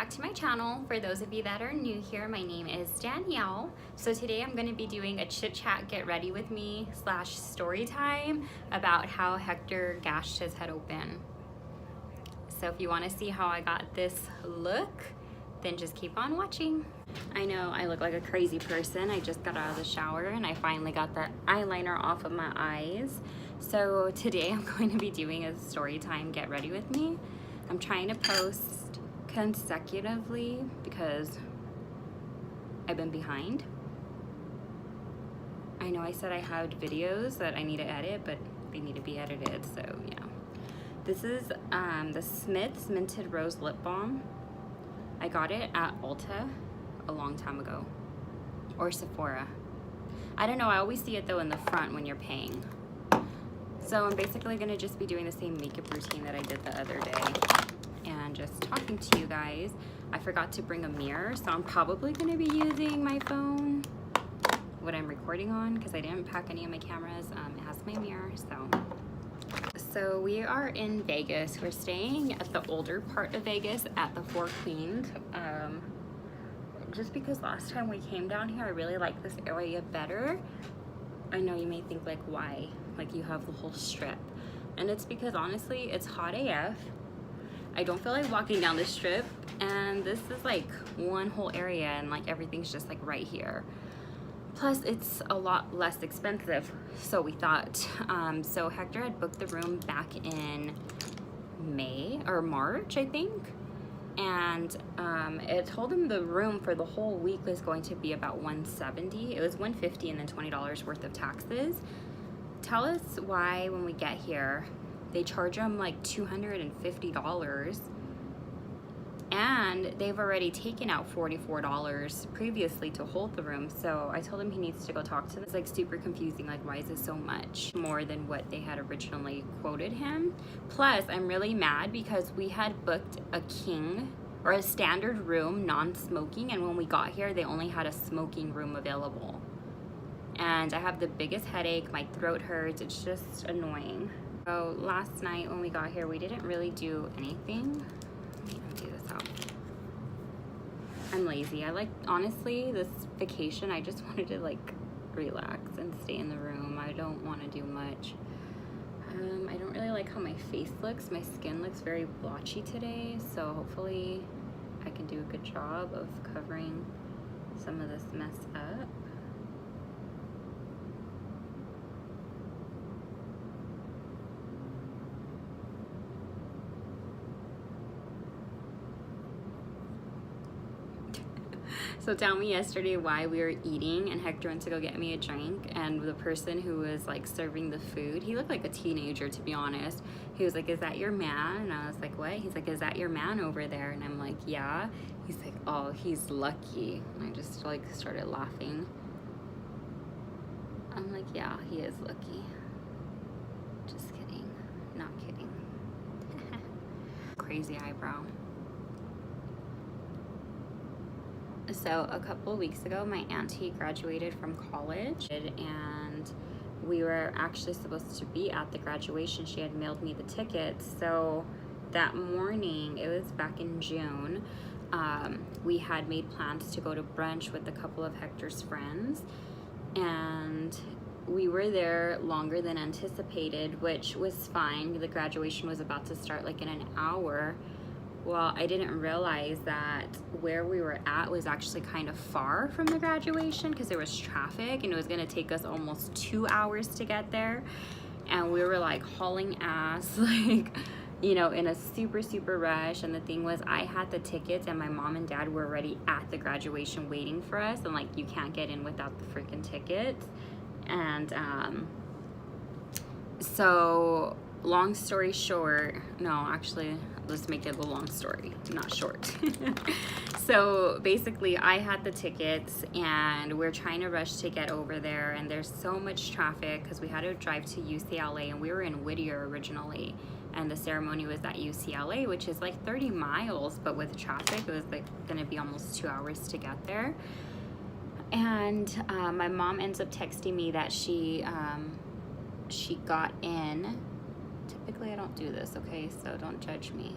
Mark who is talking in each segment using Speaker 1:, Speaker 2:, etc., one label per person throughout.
Speaker 1: back to my channel. For those of you that are new here, my name is Danielle. So today I'm going to be doing a chit chat get ready with me / story time about how Hector gashed his head open. So if you want to see how I got this look, then just keep on watching. I know I look like a crazy person. I just got out of the shower and I finally got the eyeliner off of my eyes. So today I'm going to be doing a story time get ready with me. I'm trying to post consecutively because I've been behind. I know I said I had videos that I need to edit, but they need to be edited, so yeah. This is the Smith's Minted Rose Lip Balm. I got it at Ulta a long time ago, or Sephora. I don't know, I always see it though in the front when you're paying. So I'm basically gonna just be doing the same makeup routine that I did the other day and just talking to you guys. I forgot to bring a mirror, so I'm probably gonna be using my phone, what I'm recording on, because I didn't pack any of my cameras. It has my mirror, so we are in Vegas. We're staying at the older part of Vegas at the Four Queens. Just because last time we came down here, I really like this area better. I know you may think like, why? Like you have the whole strip. And it's because honestly, it's hot AF. I don't feel like walking down the strip, and this is like one whole area and like everything's just like right here. Plus it's a lot less expensive, so we thought. So Hector had booked the room back in May or March, I think. And it told him the room for the whole week was going to be about $170. It was $150 and then $20 worth of taxes. Tell us why when we get here they charge them like $250, and they've already taken out $44 previously to hold the room. So I told him he needs to go talk to them. It's like super confusing, like why is this so much more than what they had originally quoted him? Plus I'm really mad because we had booked a king or a standard room, non-smoking, and when we got here they only had a smoking room available. And I have the biggest headache, my throat hurts, it's just annoying. So last night when we got here, we didn't really do anything. Let me empty this out. I'm lazy. Honestly, this vacation, I just wanted to like relax and stay in the room. I don't want to do much. I don't really like how my face looks. My skin looks very blotchy today, so hopefully I can do a good job of covering some of this mess up. So tell me yesterday why we were eating and Hector went to go get me a drink, and the person who was like serving the food, he looked like a teenager, to be honest. He was like, "Is that your man?" And I was like, "What?" He's like, "Is that your man over there?" And I'm like, "Yeah." He's like, "Oh, he's lucky." And I just like started laughing. I'm like, "Yeah, he is lucky." Just kidding. Not kidding. Crazy eyebrow. So a couple of weeks ago, my auntie graduated from college, and we were actually supposed to be at the graduation. She had mailed me the tickets. So that morning, it was back in June, we had made plans to go to brunch with a couple of Hector's friends, and we were there longer than anticipated, which was fine. The graduation was about to start like in an hour. Well, I didn't realize that where we were at was actually kind of far from the graduation because there was traffic, and it was gonna take us almost 2 hours to get there. And we were like hauling ass, like, you know, in a super rush. And the thing was, I had the tickets and my mom and dad were already at the graduation waiting for us. And like, you can't get in without the freaking tickets. And so long story short, no, actually, let's make it a long story, not short. So basically I had the tickets and we're trying to rush to get over there, and there's so much traffic because we had to drive to UCLA, and we were in Whittier originally, and the ceremony was at UCLA, which is like 30 miles, but with traffic it was like gonna be almost 2 hours to get there. And my mom ends up texting me that she got in. Typically I don't do this, okay, so don't judge me.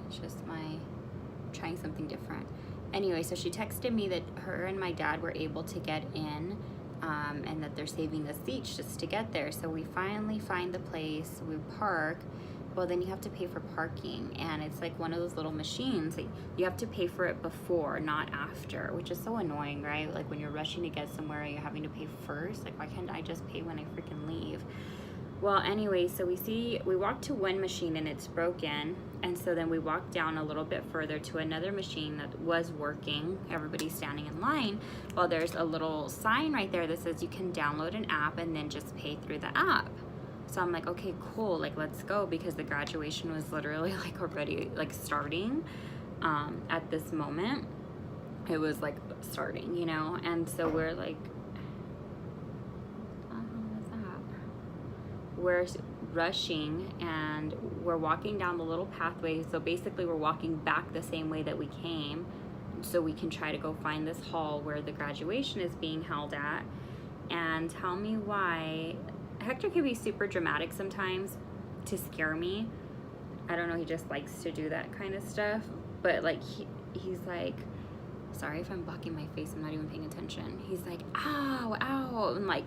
Speaker 1: It's just my trying something different. Anyway, so she texted me that her and my dad were able to get in, and that they're saving us seats just to get there. So we finally find the place, we park. Well, then you have to pay for parking, and it's like one of those little machines that you have to pay for it before, not after, which is so annoying, right? Like when you're rushing to get somewhere, you're having to pay first. Like, why can't I just pay when I freaking leave? Well, anyway, so we walked to one machine and it's broken, and so then we walked down a little bit further to another machine that was working. Everybody's standing in line. Well, there's a little sign right there that says you can download an app and then just pay through the app. So I'm like, okay, cool, like let's go, because the graduation was literally like already like starting at this moment. It was like starting, you know, and so we're like, what's that? We're rushing and we're walking down the little pathway. So basically we're walking back the same way that we came, so we can try to go find this hall where the graduation is being held at. And tell me why Hector can be super dramatic sometimes to scare me. I don't know, he just likes to do that kind of stuff. But like he's like, sorry if I'm blocking my face, I'm not even paying attention. He's like, ow, ow, and like,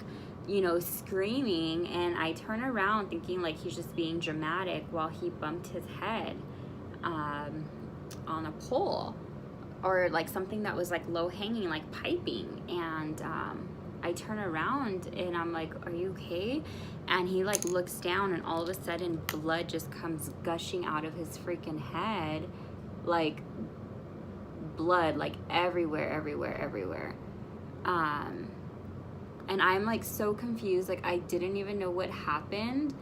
Speaker 1: you know, screaming. And I turn around thinking like he's just being dramatic while he bumped his head on a pole, or like something that was like low hanging, like piping. And I turn around and I'm like, are you okay? And he like looks down, and all of a sudden blood just comes gushing out of his freaking head, like blood like everywhere. And I'm like so confused, like I didn't even know what happened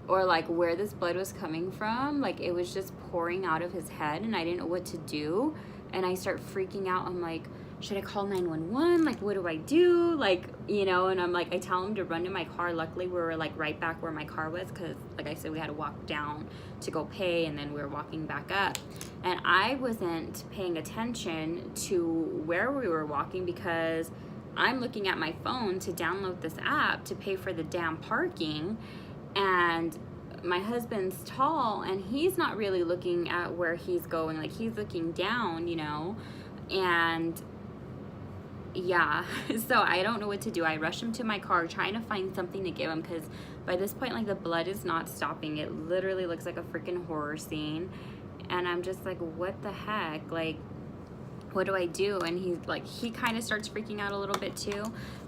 Speaker 1: or like where this blood was coming from. Like it was just pouring out of his head and I didn't know what to do. And I start freaking out. I'm like, should I call 911? Like, what do I do? Like, you know, and I'm like, I tell him to run to my car. Luckily, we were like right back where my car was, because like I said, we had to walk down to go pay, and then we were walking back up. And I wasn't paying attention to where we were walking, because I'm looking at my phone to download this app to pay for the damn parking. And my husband's tall and he's not really looking at where he's going. Like he's looking down, you know, and yeah, so I don't know what to do. I rush him to my car trying to find something to give him, because by this point, like the blood is not stopping. It literally looks like a freaking horror scene. And I'm just like, what the heck? Like, what do I do? And he's like, he kind of starts freaking out a little bit too.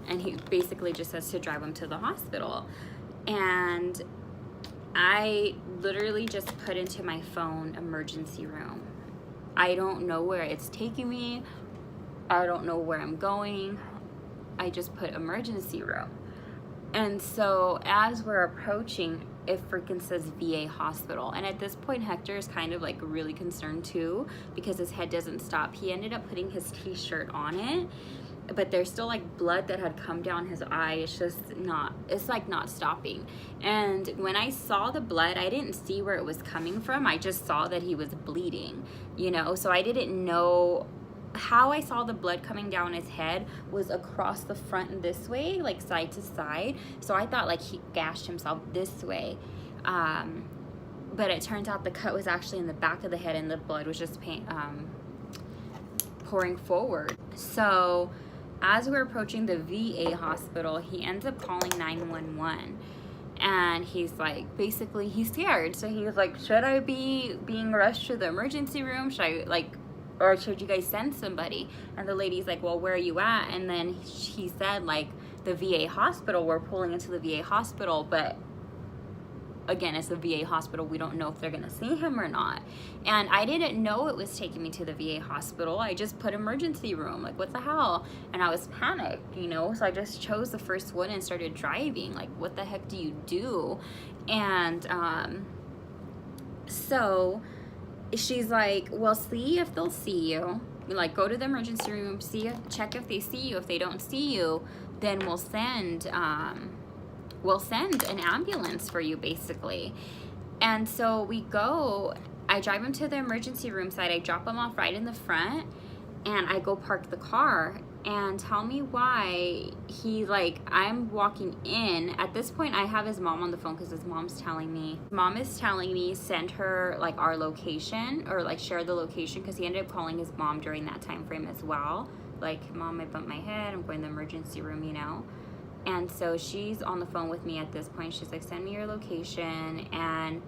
Speaker 1: And he basically just says to drive him to the hospital. And I literally just put into my phone emergency room. I don't know where it's taking me. I don't know where I'm going. I just put emergency room. And so as we're approaching, it freaking says VA hospital. And at this point, Hector is kind of like really concerned too, because his head doesn't stop. He ended up putting his t-shirt on it, but there's still like blood that had come down his eye. It's just not, it's like not stopping. And when I saw the blood, I didn't see where it was coming from. I just saw that he was bleeding, you know? So I didn't know how I saw the blood coming down his head was across the front this way, like side to side. So I thought like he gashed himself this way. But it turns out the cut was actually in the back of the head and the blood was just pouring forward. So as we're approaching the VA hospital, he ends up calling 911. And he's like, basically he's scared. So he was like, should I be being rushed to the emergency room? Should I like, or should you guys send somebody? And the lady's like, well, where are you at? And then he said like the VA hospital. We're pulling into the VA hospital, but again, it's a VA hospital. We don't know if they're gonna see him or not. And I didn't know it was taking me to the VA hospital. I just put emergency room, like what the hell? And I was panicked, you know? So I just chose the first one and started driving. Like, what the heck do you do? And so she's like, well, see if they'll see you. Like, go to the emergency room, check if they see you. If they don't see you, then we'll send an ambulance for you, basically. And so we go, I drive him to the emergency room side. I drop him off right in the front and I go park the car. and tell me why he, like, I'm walking in. At this point, I have his mom on the phone because his mom's telling me. Mom is telling me send her, like, our location, or, like, share the location, because he ended up calling his mom during that time frame as well. Like, Mom, I bumped my head. I'm going to the emergency room, you know. And so she's on the phone with me at this point. She's like, send me your location. And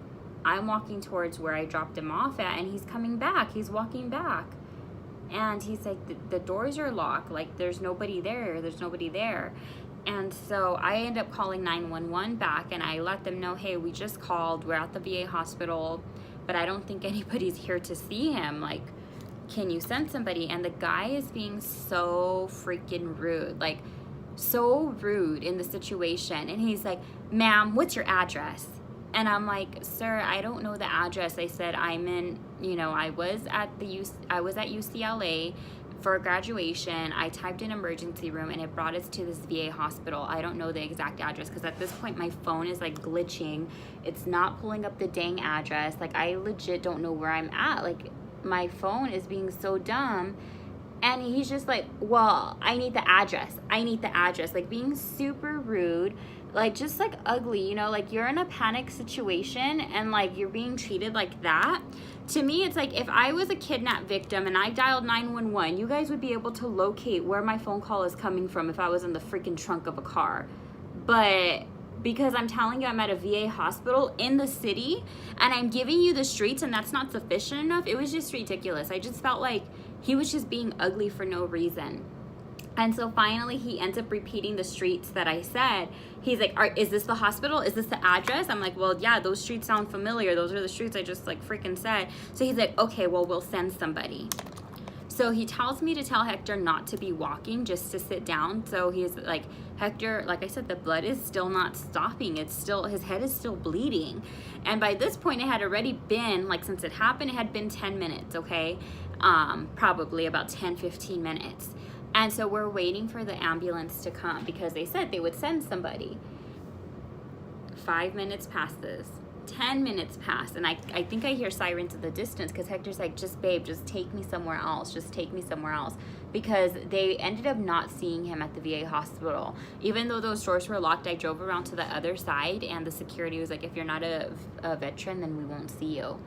Speaker 1: I'm walking towards where I dropped him off at, and he's coming back. He's walking back. And he's like, the doors are locked. Like, there's nobody there. There's nobody there. And so I end up calling 911 back, and I let them know, hey, we just called. We're at the VA hospital, but I don't think anybody's here to see him. Like, can you send somebody? And the guy is being so freaking rude. Like, so rude in the situation. And he's like, ma'am, what's your address? And I'm like, sir, I don't know the address. I said, I'm in, you know, I was at UCLA for graduation. I typed in emergency room, and it brought us to this VA hospital. I don't know the exact address, because at this point my phone is like glitching. It's not pulling up the dang address. Like, I legit don't know where I'm at. Like, my phone is being so dumb. And he's just like, well, I need the address. I need the address. Like, being super rude. Like, just like ugly, you know, like, you're in a panic situation and like you're being treated like that. To me, it's like, if I was a kidnap victim and I dialed 911, you guys would be able to locate where my phone call is coming from if I was in the freaking trunk of a car. But because I'm telling you I'm at a VA hospital in the city and I'm giving you the streets and that's not sufficient enough, it was just ridiculous. I just felt like he was just being ugly for no reason. And so finally he ends up repeating the streets that I said. He's like, is this the hospital? Is this the address? I'm like, well, yeah, those streets sound familiar. Those are the streets I just like freaking said. So he's like, okay, well, we'll send somebody. So he tells me to tell Hector not to be walking, just to sit down. So he's like, Hector, like I said, the blood is still not stopping. It's still, his head is still bleeding. And by this point it had already been, like, since it happened, it had been 10 minutes, okay? Probably about 10-15 minutes. And so we're waiting for the ambulance to come because they said they would send somebody. 5 minutes passes. 10 minutes pass. And I think I hear sirens in the distance because Hector's like, just babe, just take me somewhere else. Just take me somewhere else. Because they ended up not seeing him at the VA hospital. Even though those doors were locked, I drove around to the other side and the security was like, if you're not a veteran, then we won't see you.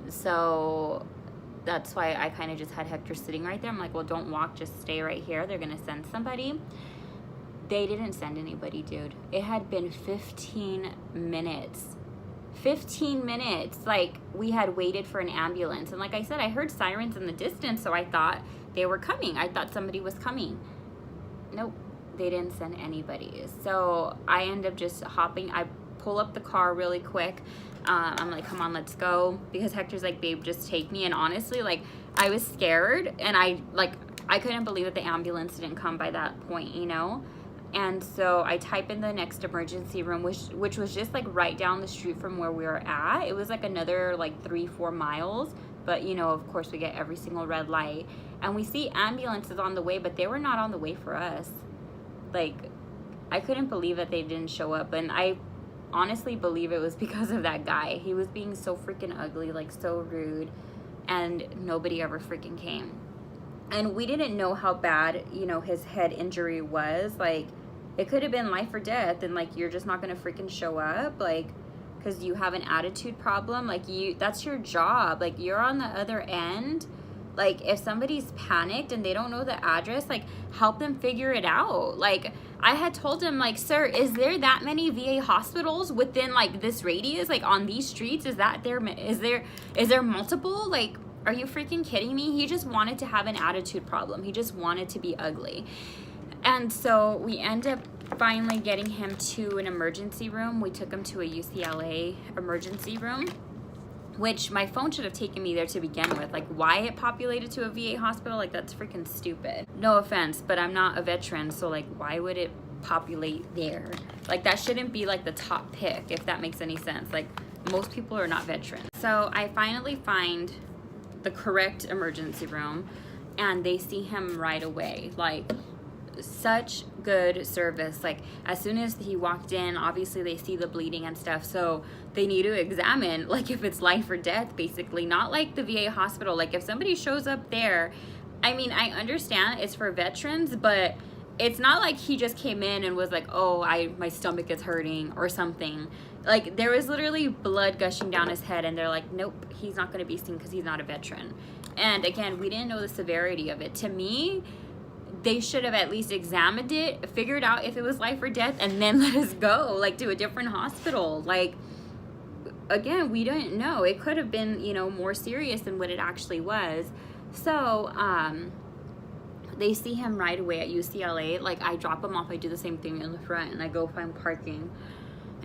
Speaker 1: So that's why I kind of just had Hector sitting right there. I'm like, well, don't walk, just stay right here. They're gonna send somebody. They didn't send anybody, dude. It had been 15 minutes. 15 minutes. Like, we had waited for an ambulance. And like I said, I heard sirens in the distance, so I thought they were coming. I thought somebody was coming. Nope, they didn't send anybody. So I end up just hopping. I pull up the car really quick. I'm like, come on, let's go. Because Hector's like, babe, just take me. And honestly, like, I was scared. And I couldn't believe that the ambulance didn't come by that point, you know? And so I type in the next emergency room, which was just like right down the street from where we were at. It was like another like 3-4 miles. But, you know, of course, we get every single red light. And we see ambulances on the way, but they were not on the way for us. Like, I couldn't believe that they didn't show up. And I honestly believe it was because of that guy. He was being so freaking ugly, like so rude, and nobody ever freaking came. And we didn't know how bad, you know, his head injury was. Like, it could have been life or death, and like, you're just not gonna freaking show up, like, because you have an attitude problem. Like, that's your job. Like, you're on the other end. Like, if somebody's panicked and they don't know the address, like, help them figure it out. Like, I had told him, like, sir, is there that many VA hospitals within, like, this radius? Like, on these streets? Is there multiple? Like, are you freaking kidding me? He just wanted to have an attitude problem. He just wanted to be ugly. And so we end up finally getting him to an emergency room. We took him to a UCLA emergency room, which my phone should have taken me there to begin with. Like, why it populated to a VA hospital, like, that's freaking stupid. No offense, but I'm not a veteran, so like, why would it populate there? Like, that shouldn't be like the top pick, if that makes any sense. Like, most people are not veterans. So I finally find the correct emergency room and they see him right away. Like, such good service. Like, as soon as he walked in, obviously they see the bleeding and stuff, so they need to examine, like, if it's life or death, basically. Not like the VA hospital. Like, if somebody shows up there, I mean, I understand it's for veterans, but it's not like he just came in and was like, oh, my stomach is hurting or something. Like, there was literally blood gushing down his head, and they're like, nope, he's not going to be seen because he's not a veteran. And again, we didn't know the severity of it. To me, they should have at least examined it, figured out if it was life or death, and then let us go, like, to a different hospital. Like, again, we didn't know. It could have been, you know, more serious than what it actually was. So, they see him right away at UCLA. Like, I drop him off, I do the same thing in the front, and I go find parking.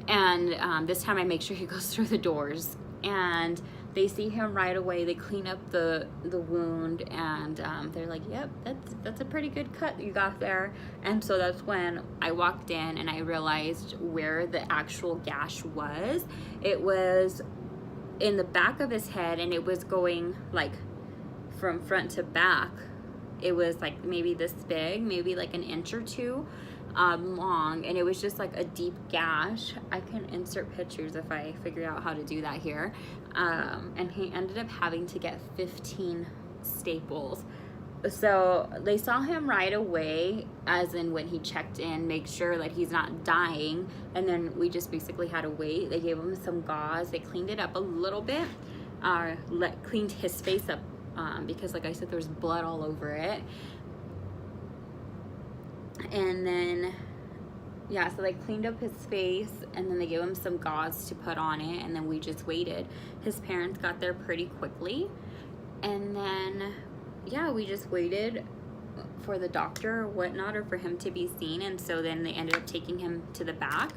Speaker 1: And this time I make sure he goes through the doors. And they see him right away. They clean up the wound, and they're like, yep, that's a pretty good cut you got there. And so that's when I walked in and I realized where the actual gash was. It was in the back of his head, and it was going like from front to back. It was like maybe this big, maybe like an inch or two long, and it was just like a deep gash. I can insert pictures if I figure out how to do that here. And he ended up having to get 15 staples. So they saw him right away, as in when he checked in, make sure that he's not dying, and then we just basically had to wait. They gave him some gauze, they cleaned it up a little bit, cleaned his face up, because like I said, there was blood all over it. And then, yeah, so they cleaned up his face, and then they gave him some gauze to put on it, and then we just waited. His parents got there pretty quickly, and then, yeah, we just waited for the doctor or whatnot, or for him to be seen. And so then they ended up taking him to the back.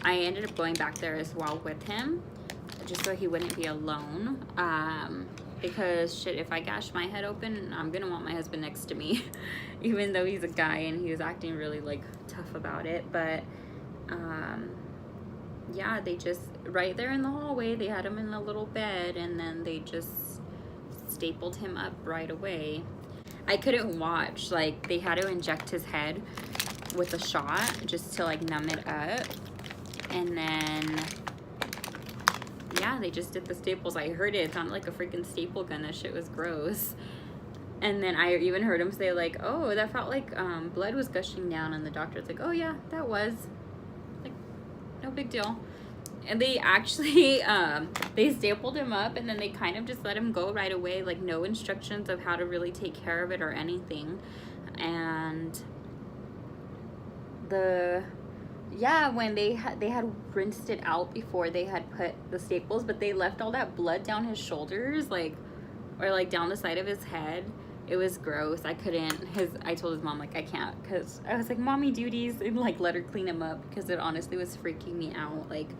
Speaker 1: I ended up going back there as well with him, just so he wouldn't be alone. Because shit, if I gash my head open, I'm gonna want my husband next to me, even though he's a guy and he was acting really like tough about it. But yeah, they just, right there in the hallway, they had him in a little bed, and then they just stapled him up right away. I couldn't watch, like, they had to inject his head with a shot just to like numb it up, and then yeah, they just did the staples. I heard it sounded like a freaking staple gun. That shit was gross. And then I even heard him say like, oh, that felt like blood was gushing down, and the doctor's like, oh yeah, that was, like, no big deal. And they actually they stapled him up, and then they kind of just let him go right away, like no instructions of how to really take care of it or anything. And when they had rinsed it out before they had put the staples, but they left all that blood down his shoulders, like, or like down the side of his head. It was gross. I told his mom, like, I can't, because I was like, mommy duties, and like let her clean him up, because it honestly was freaking me out. Like,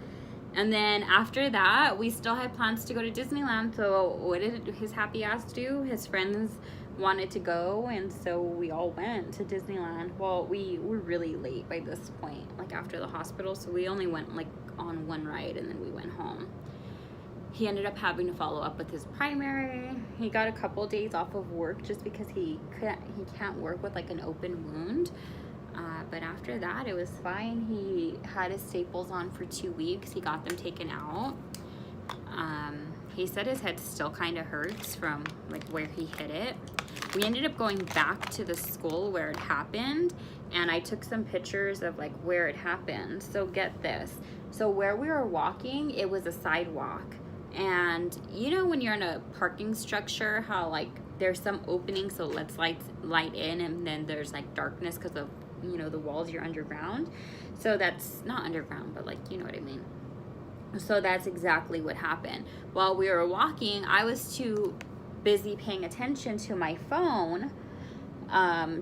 Speaker 1: and then after that, we still had plans to go to Disneyland. So what did his happy ass do? His friends wanted to go, and so we all went to Disneyland. Well, we were really late by this point, like after the hospital, so we only went like on one ride, and then we went home. He ended up having to follow up with his primary. He got a couple days off of work just because he can't work with like an open wound. But after that, it was fine. He had his staples on for 2 weeks. He got them taken out. He said his head still kind of hurts from like where he hit it. We ended up going back to the school where it happened, and I took some pictures of like where it happened. So get this. So where we were walking, it was a sidewalk. And you know when you're in a parking structure, how like there's some opening so let's light in, and then there's like darkness because of, you know, the walls, you're underground. So that's not underground, but like, you know what I mean. So that's exactly what happened. While we were walking, I was too busy paying attention to my phone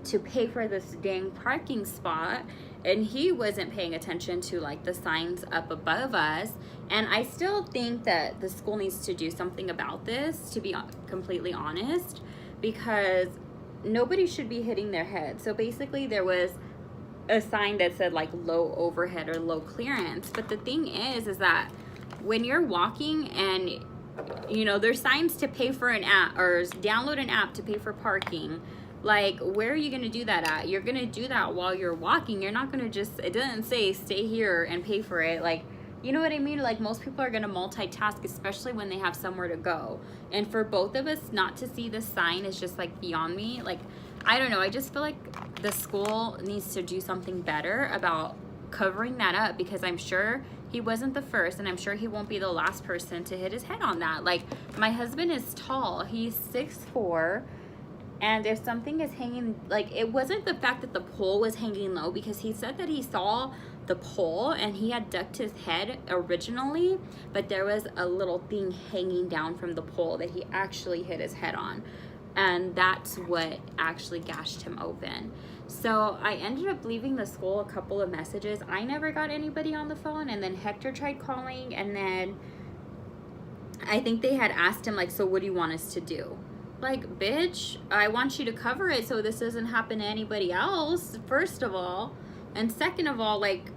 Speaker 1: to pay for this dang parking spot, and he wasn't paying attention to like the signs up above us. And I still think that the school needs to do something about this, to be completely honest, because nobody should be hitting their head. So basically there was a sign that said like low overhead or low clearance, but the thing is that when you're walking and, you know, there's signs to pay for an app or download an app to pay for parking, like, where are you going to do that at? You're going to do that while you're walking. You're not going to just, it doesn't say stay here and pay for it. Like, You know what I mean? Like, most people are gonna multitask, especially when they have somewhere to go. And for both of us not to see the sign is just like beyond me. Like, I don't know, I just feel like the school needs to do something better about covering that up, because I'm sure he wasn't the first, and I'm sure he won't be the last person to hit his head on that. Like, my husband is tall, he's 6'4", and if something is hanging, like, it wasn't the fact that the pole was hanging low, because he said that he saw the pole and he had ducked his head originally, but there was a little thing hanging down from the pole that he actually hit his head on, and that's what actually gashed him open. So I ended up leaving the school a couple of messages. I never got anybody on the phone, and then Hector tried calling, and then I think they had asked him, like, so what do you want us to do? Like, bitch, I want you to cover it so this doesn't happen to anybody else, first of all. And second of all, like,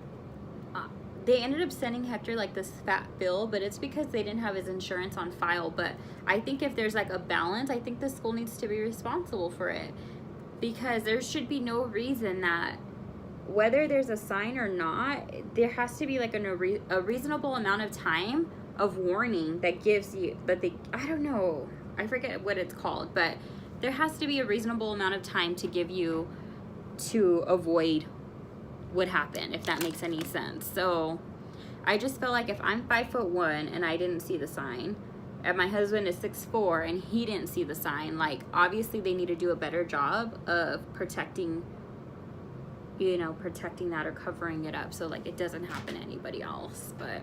Speaker 1: they ended up sending Hector like this fat bill, but it's because they didn't have his insurance on file. But I think if there's like a balance, I think the school needs to be responsible for it, because there should be no reason that, whether there's a sign or not, there has to be like a reasonable amount of time of warning that gives you, that they, I don't know, I forget what it's called, but there has to be a reasonable amount of time to give you to avoid what happened, if that makes any sense. So I just feel like if I'm 5'1" and I didn't see the sign, and my husband is 6'4" and he didn't see the sign, like, obviously they need to do a better job of protecting, you know, protecting that or covering it up so like it doesn't happen to anybody else. But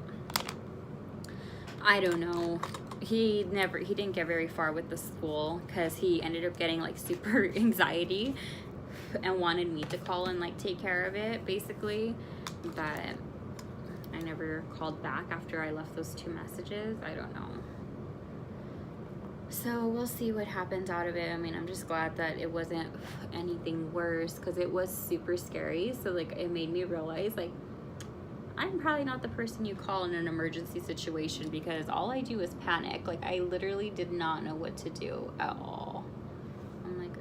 Speaker 1: I don't know. He didn't get very far with the school, because he ended up getting like super anxiety and wanted me to call and like take care of it, basically. But I never called back after I left those 2 messages. I don't know. So we'll see what happens out of it. I mean, I'm just glad that it wasn't anything worse, because it was super scary. So like, it made me realize, like, I'm probably not the person you call in an emergency situation, because all I do is panic. Like, I literally did not know what to do at all. I'm like,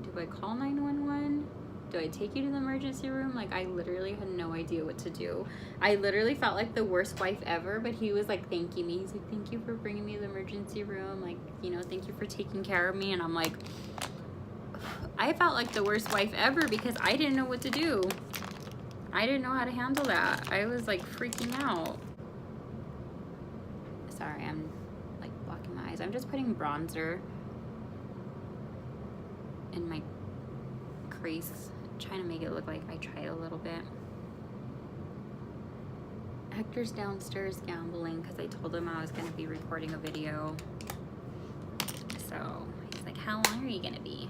Speaker 1: do I call 911? Do I take you to the emergency room? Like, I literally had no idea what to do. I literally felt like the worst wife ever, but he was like thanking me. He's like, thank you for bringing me to the emergency room. Like, you know, thank you for taking care of me. And I'm like, I felt like the worst wife ever, because I didn't know what to do. I didn't know how to handle that. I was like freaking out. Sorry, I'm like blocking my eyes. I'm just putting bronzer in my crease, trying to make it look like I tried a little bit. Hector's downstairs gambling, because I told him I was going to be recording a video. So he's like, how long are you going to be?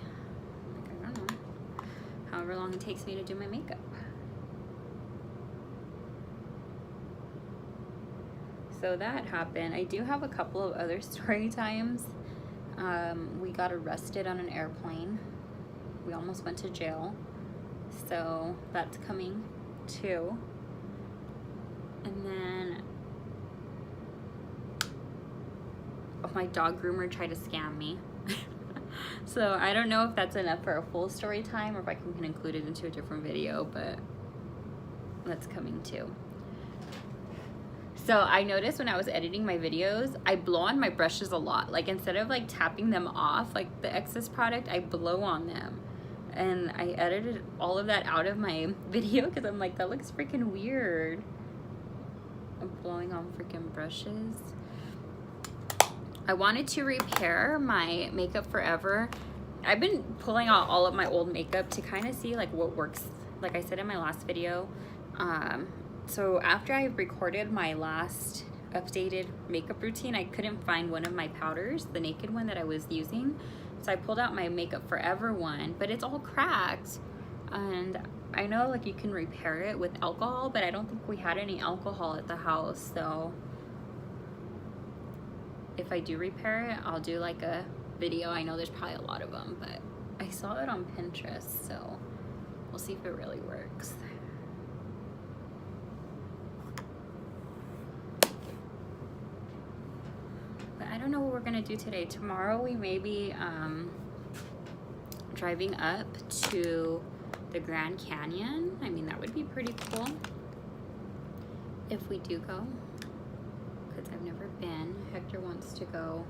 Speaker 1: I'm like, I don't know. However long it takes me to do my makeup. So that happened. I do have a couple of other story times. We got arrested on an airplane. We almost went to jail. So that's coming too. And then, oh, my dog groomer tried to scam me. So I don't know if that's enough for a full story time, or if I can include it into a different video, but that's coming too. So I noticed when I was editing my videos, I blow on my brushes a lot. Like, instead of like tapping them off, like the excess product, I blow on them. And I edited all of that out of my video, because I'm like, that looks freaking weird. I'm blowing on freaking brushes. I wanted to repair my Makeup Forever. I've been pulling out all of my old makeup to kind of see like what works, like I said in my last video. So after I recorded my last updated makeup routine, I couldn't find one of my powders, the naked one that I was using. So I pulled out my Makeup Forever one, but it's all cracked. And I know like you can repair it with alcohol, but I don't think we had any alcohol at the house. So if I do repair it, I'll do like a video. I know there's probably a lot of them, but I saw it on Pinterest, so we'll see if it really works. I don't know what we're gonna do today. Tomorrow we may be driving up to the Grand Canyon. I mean, that would be pretty cool. if we do go, because I've never been. Hector wants to go.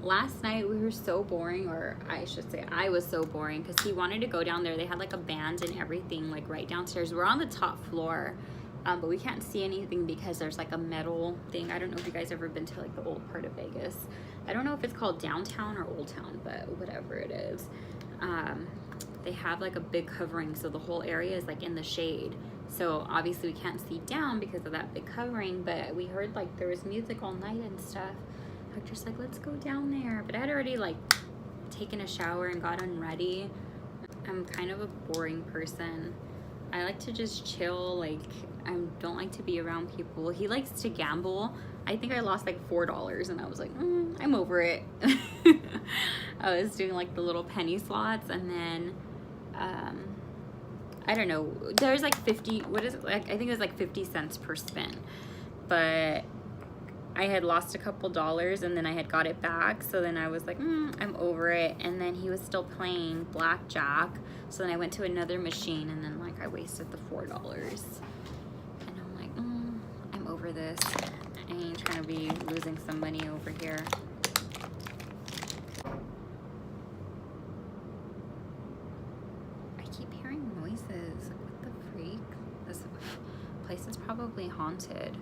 Speaker 1: Last night we were so boring, or I should say I was so boring, because he wanted to go down there. They had like a band and everything like right downstairs. We're on the top floor, but we can't see anything because there's like a metal thing. I don't know if you guys ever been to like the old part of Vegas. I don't know if it's called downtown or Old Town, but whatever it is. They have like a big covering, so the whole area is like in the shade. So obviously we can't see down because of that big covering, but we heard like there was music all night and stuff. Hector's like, let's go down there. But I had already like taken a shower and gotten ready. I'm kind of a boring person. I like to just chill. Like, I don't like to be around people. He likes to gamble. I think I lost like $4 and I was like, I'm over it. I was doing like the little penny slots, and then I don't know, there's like 50, what is it, like I think it was like 50 cents per spin, but I had lost a couple dollars and then I had got it back, so then I was like, I'm over it. And then he was still playing blackjack, so then I went to another machine, and then like I wasted the $4, and I'm like, I'm over this. I ain't trying to be losing some money over here. I keep hearing noises. Like, what the freak? This place is probably haunted.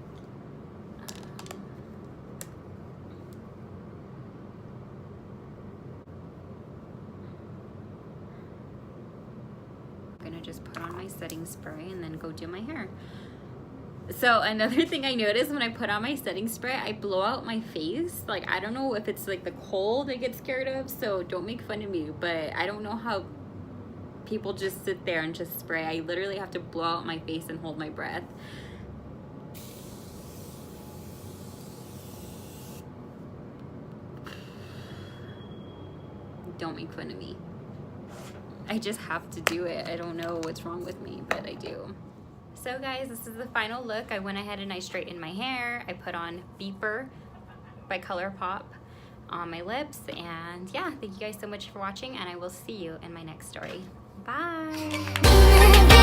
Speaker 1: Just put on my setting spray and then go do my hair. So another thing I noticed when I put on my setting spray, I blow out my face. Like, I don't know if it's like the cold I get scared of, so don't make fun of me, but I don't know how people just sit there and just spray. I literally have to blow out my face and hold my breath. Don't make fun of me. I just have to do it. I don't know what's wrong with me, but I do. So guys, this is the final look. I went ahead and I straightened my hair. I put on Beeper by ColourPop on my lips. And yeah, thank you guys so much for watching, and I will see you in my next story. Bye.